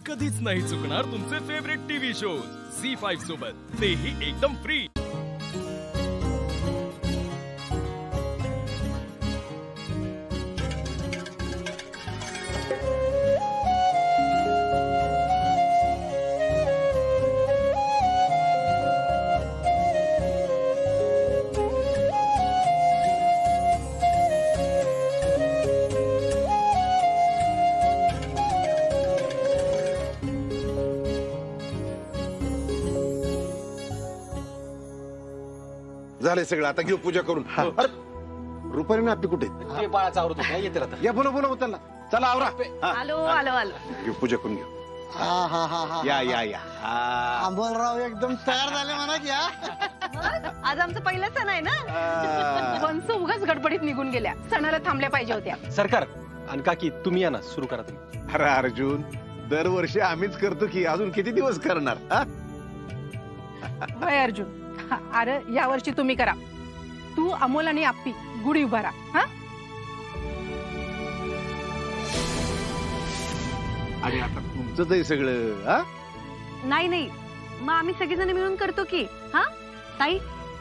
कधीच नाही चुकणार तुमचे फेवरेट टीव्ही शोज झी5 सोबत, तेही एकदम फ्री। झाले सगळं, आता घेऊ पूजा करून। रुपाली ना आपली कुठे? ते बाळाचा आवरत होता, येते आता। या बोला बोला त्यांना, चला आवरा। आलो आलो आलो घेऊ पूजा करून घेऊ। या या या अमोलराव एकदम तयार झाले म्हणा की हा? आज आमचं पहिलं सण आहे ना। वंस उगाच गडबडीत निघून गेल्या, सणाला थांबल्या पाहिजे होत्या। सरकार आणि काकी तुम्ही या ना, सुरू करा तुम्ही। अरे अर्जुन, दरवर्षी आम्हीच करतो की, अजून किती दिवस करणार? होय अर्जुन, अरे या वर्षी तुम्ही करा। तू अमोल आणि आप्पी गुढी उभारा। हा आणि आता तुमचंच आहे सगळं। हा नाही नाही, मग आम्ही सगळेजण मिळून करतो की। हा ताई,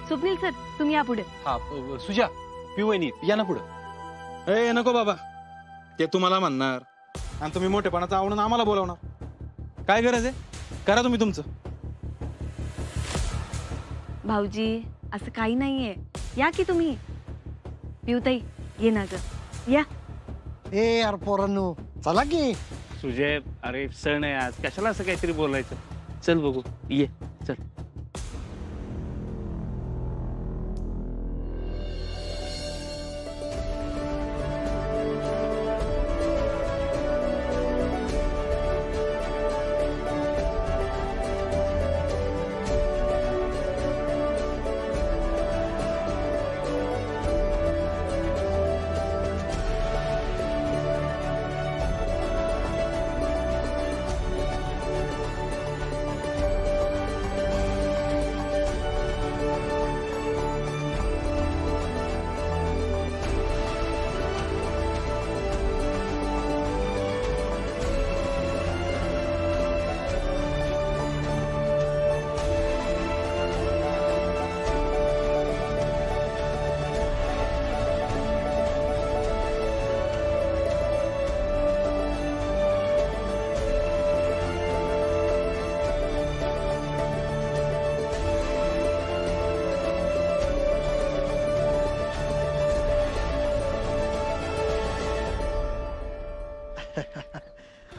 स्वप्नील सर तुम्ही या पुढे। हा सुजा, पिवणी या ना पुढे। ए नको बाबा, ते तुम्हाला म्हणणार आणि तुम्ही मोठेपणाचं आवडून आम्हाला बोलावणार। काय गरज आहे? करा तुम्ही तुमचं। भाऊजी असं काही नाहीये, या की तुम्ही। पिवताई ये ना ग, या। ए यार पोरांनो, चला की। सुजय, अरे सण आहे आज, कशाला असं काहीतरी बोलायचं? चल बघू, ये चल।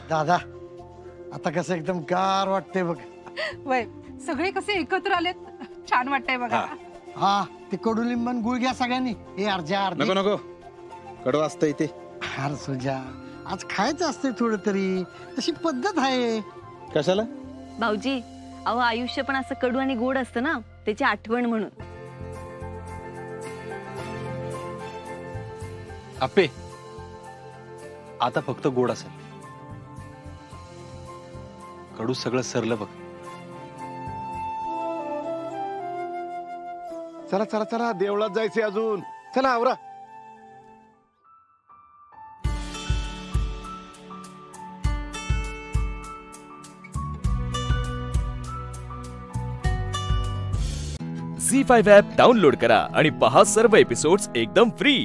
दादा, आता कसं एकदम गार वाटतंय बघ। वय सगळे कसे एकत्र आलेत, छान वाटतंय बघा। हा, ते कडुलिंबन गुळ घ्या सगळ्यांनी। हे अर्ध्या अर्धी नको नको, कडू असतं इथे। अरे सुजा, आज खायचं असते थोडं तरी, तशी पद्धत आहे। कशाला? भाऊजी, अहो आयुष्य पण असं कडू आणि गोड असतं ना, त्याची आठवण म्हणून। आप्पे, आता फक्त गोड असेल, कडू सगळं सरलं बघ। चला चला चला, देवळात जायचंय अजून, चला आवरा। झी5 ॲप डाउनलोड करा आणि पहा सर्व एपिसोड्स एकदम फ्री।